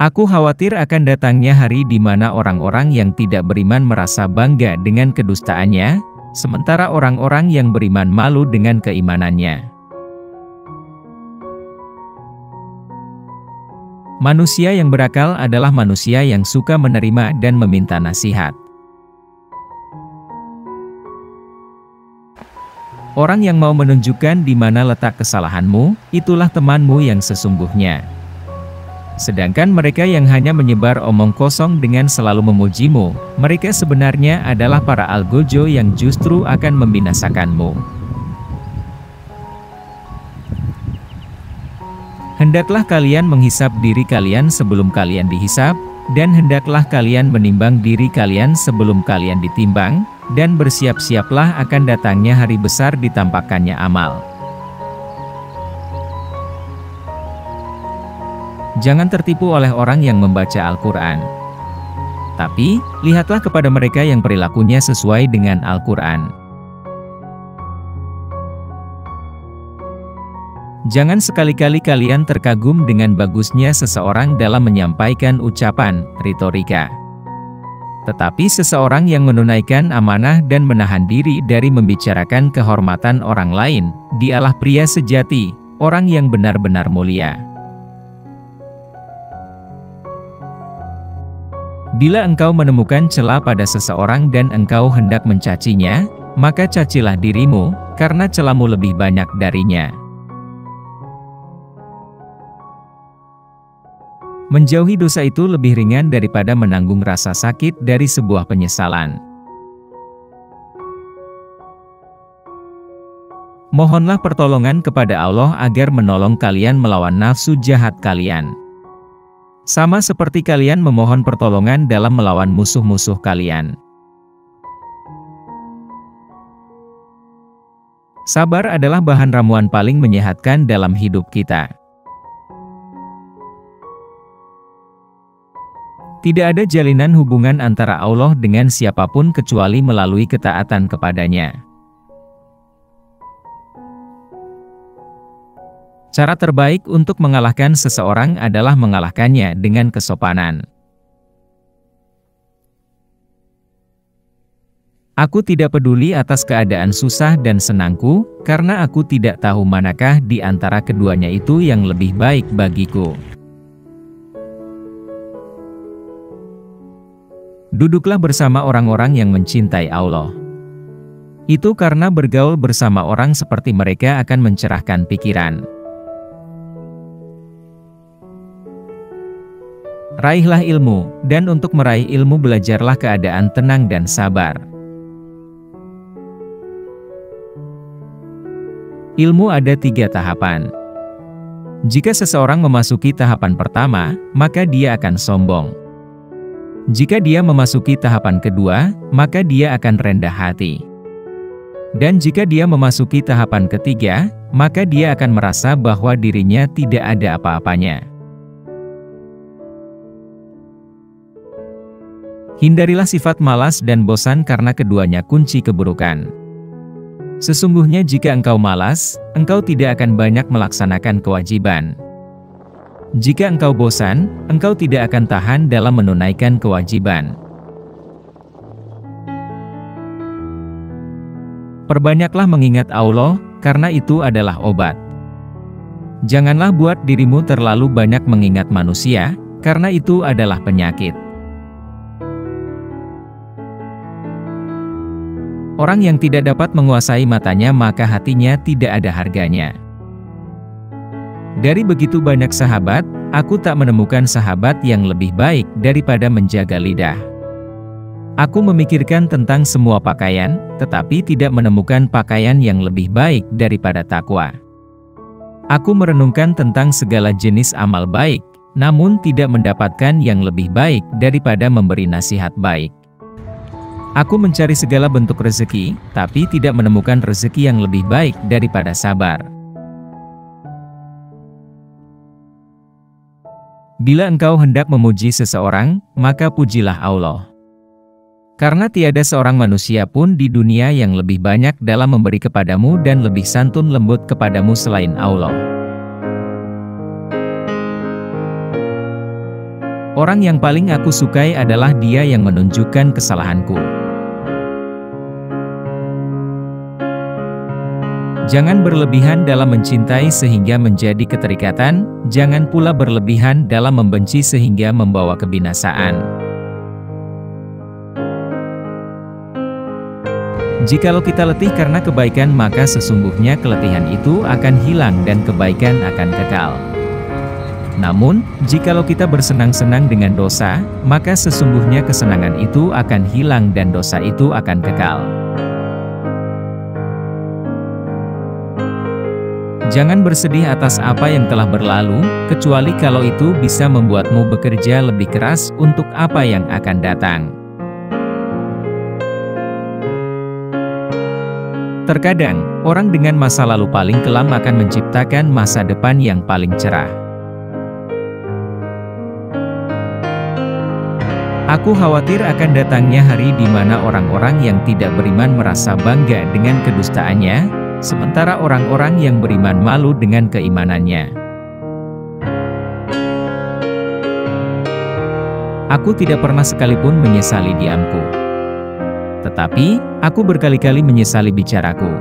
Aku khawatir akan datangnya hari di mana orang-orang yang tidak beriman merasa bangga dengan kedustaannya, sementara orang-orang yang beriman malu dengan keimanannya. Manusia yang berakal adalah manusia yang suka menerima dan meminta nasihat. Orang yang mau menunjukkan di mana letak kesalahanmu, itulah temanmu yang sesungguhnya. Sedangkan mereka yang hanya menyebar omong kosong dengan selalu memujimu, mereka sebenarnya adalah para algojo yang justru akan membinasakanmu. Hendaklah kalian menghisap diri kalian sebelum kalian dihisap, dan hendaklah kalian menimbang diri kalian sebelum kalian ditimbang, dan bersiap-siaplah akan datangnya hari besar ditampakkannya amal. Jangan tertipu oleh orang yang membaca Al-Quran. Tapi, lihatlah kepada mereka yang perilakunya sesuai dengan Al-Quran. Jangan sekali-kali kalian terkagum dengan bagusnya seseorang dalam menyampaikan ucapan, retorika. Tetapi seseorang yang menunaikan amanah dan menahan diri dari membicarakan kehormatan orang lain, dialah pria sejati, orang yang benar-benar mulia. Bila engkau menemukan celah pada seseorang dan engkau hendak mencacinya, maka cacilah dirimu, karena celahmu lebih banyak darinya. Menjauhi dosa itu lebih ringan daripada menanggung rasa sakit dari sebuah penyesalan. Mohonlah pertolongan kepada Allah agar menolong kalian melawan nafsu jahat kalian. Sama seperti kalian memohon pertolongan dalam melawan musuh-musuh kalian. Sabar adalah bahan ramuan paling menyehatkan dalam hidup kita. Tidak ada jalinan hubungan antara Allah dengan siapapun kecuali melalui ketaatan kepadanya. Cara terbaik untuk mengalahkan seseorang adalah mengalahkannya dengan kesopanan. Aku tidak peduli atas keadaan susah dan senangku, karena aku tidak tahu manakah di antara keduanya itu yang lebih baik bagiku. Duduklah bersama orang-orang yang mencintai Allah. Itu karena bergaul bersama orang seperti mereka akan mencerahkan pikiran. Raihlah ilmu, dan untuk meraih ilmu belajarlah keadaan tenang dan sabar. Ilmu ada 3 tahapan. Jika seseorang memasuki tahapan pertama, maka dia akan sombong. Jika dia memasuki tahapan kedua, maka dia akan rendah hati. Dan jika dia memasuki tahapan ketiga, maka dia akan merasa bahwa dirinya tidak ada apa-apanya. Hindarilah sifat malas dan bosan karena keduanya kunci keburukan. Sesungguhnya jika engkau malas, engkau tidak akan banyak melaksanakan kewajiban. Jika engkau bosan, engkau tidak akan tahan dalam menunaikan kewajiban. Perbanyaklah mengingat Allah, karena itu adalah obat. Janganlah buat dirimu terlalu banyak mengingat manusia, karena itu adalah penyakit. Orang yang tidak dapat menguasai matanya maka hatinya tidak ada harganya. Dari begitu banyak sahabat, aku tak menemukan sahabat yang lebih baik daripada menjaga lidah. Aku memikirkan tentang semua pakaian, tetapi tidak menemukan pakaian yang lebih baik daripada takwa. Aku merenungkan tentang segala jenis amal baik, namun tidak mendapatkan yang lebih baik daripada memberi nasihat baik. Aku mencari segala bentuk rezeki, tapi tidak menemukan rezeki yang lebih baik daripada sabar. Bila engkau hendak memuji seseorang, maka pujilah Allah. Karena tiada seorang manusia pun di dunia yang lebih banyak dalam memberi kepadamu dan lebih santun lembut kepadamu selain Allah. Orang yang paling aku sukai adalah dia yang menunjukkan kesalahanku. Jangan berlebihan dalam mencintai sehingga menjadi keterikatan, jangan pula berlebihan dalam membenci sehingga membawa kebinasaan. Jikalau kita letih karena kebaikan, maka sesungguhnya keletihan itu akan hilang dan kebaikan akan kekal. Namun, jikalau kita bersenang-senang dengan dosa, maka sesungguhnya kesenangan itu akan hilang dan dosa itu akan kekal. Jangan bersedih atas apa yang telah berlalu, kecuali kalau itu bisa membuatmu bekerja lebih keras untuk apa yang akan datang. Terkadang, orang dengan masa lalu paling kelam akan menciptakan masa depan yang paling cerah. Aku khawatir akan datangnya hari di mana orang-orang yang tidak beriman merasa bangga dengan kedustaannya, sementara orang-orang yang beriman malu dengan keimanannya. Aku tidak pernah sekalipun menyesali diamku. Tetapi, aku berkali-kali menyesali bicaraku.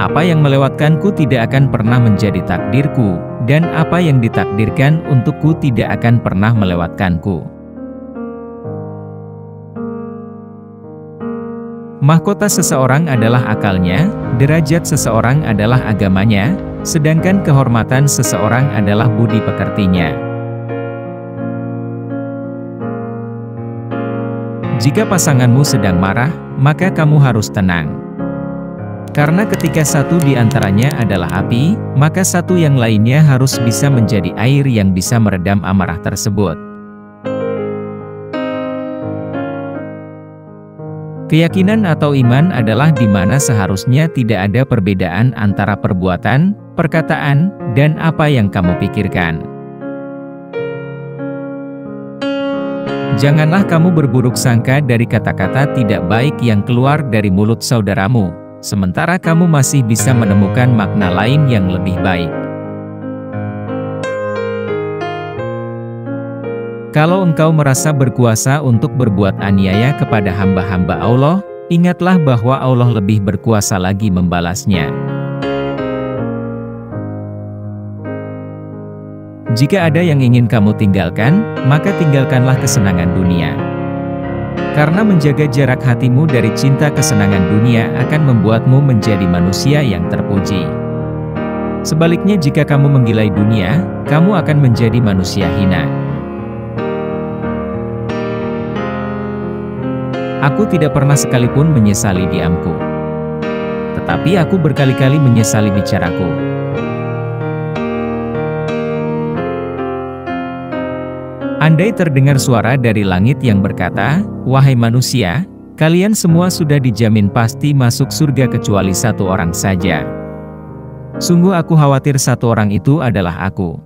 Apa yang melewatkanku tidak akan pernah menjadi takdirku, dan apa yang ditakdirkan untukku tidak akan pernah melewatkanku. Mahkota seseorang adalah akalnya, derajat seseorang adalah agamanya, sedangkan kehormatan seseorang adalah budi pekertinya. Jika pasanganmu sedang marah, maka kamu harus tenang. Karena ketika satu di antaranya adalah api, maka satu yang lainnya harus bisa menjadi air yang bisa meredam amarah tersebut. Keyakinan atau iman adalah di mana seharusnya tidak ada perbedaan antara perbuatan, perkataan, dan apa yang kamu pikirkan. Janganlah kamu berburuk sangka dari kata-kata tidak baik yang keluar dari mulut saudaramu, sementara kamu masih bisa menemukan makna lain yang lebih baik. Kalau engkau merasa berkuasa untuk berbuat aniaya kepada hamba-hamba Allah, ingatlah bahwa Allah lebih berkuasa lagi membalasnya. Jika ada yang ingin kamu tinggalkan, maka tinggalkanlah kesenangan dunia. Karena menjaga jarak hatimu dari cinta kesenangan dunia akan membuatmu menjadi manusia yang terpuji. Sebaliknya jika kamu menggilai dunia, kamu akan menjadi manusia hina. Aku tidak pernah sekalipun menyesali diamku. Tetapi aku berkali-kali menyesali bicaraku. Andai terdengar suara dari langit yang berkata, "Wahai manusia, kalian semua sudah dijamin pasti masuk surga kecuali satu orang saja." Sungguh aku khawatir satu orang itu adalah aku.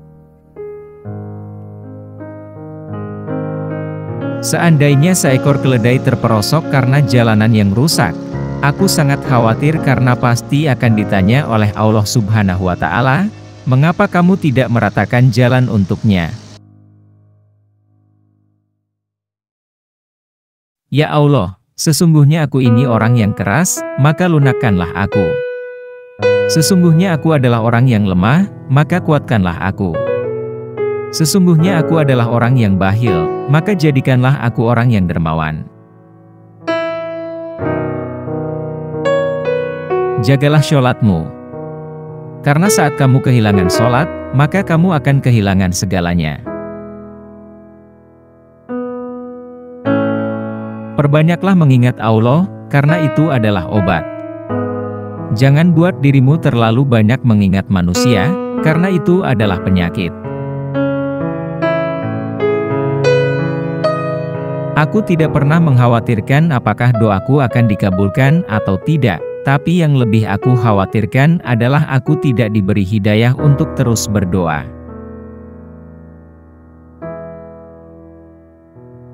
Seandainya seekor keledai terperosok karena jalanan yang rusak, aku sangat khawatir karena pasti akan ditanya oleh Allah Subhanahu wa Ta'ala, "Mengapa kamu tidak meratakan jalan untuknya?" Ya Allah, sesungguhnya aku ini orang yang keras, maka lunakkanlah aku. Sesungguhnya aku adalah orang yang lemah, maka kuatkanlah aku. Sesungguhnya aku adalah orang yang bakhil, maka jadikanlah aku orang yang dermawan. Jagalah sholatmu. Karena saat kamu kehilangan sholat, maka kamu akan kehilangan segalanya. Perbanyaklah mengingat Allah, karena itu adalah obat. Jangan buat dirimu terlalu banyak mengingat manusia, karena itu adalah penyakit. Aku tidak pernah mengkhawatirkan apakah doaku akan dikabulkan atau tidak, tapi yang lebih aku khawatirkan adalah aku tidak diberi hidayah untuk terus berdoa.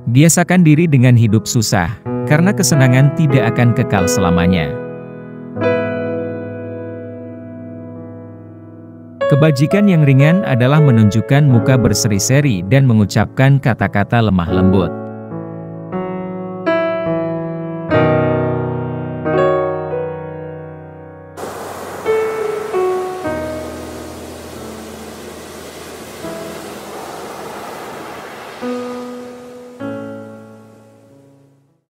Biasakan diri dengan hidup susah, karena kesenangan tidak akan kekal selamanya. Kebajikan yang ringan adalah menunjukkan muka berseri-seri dan mengucapkan kata-kata lemah lembut.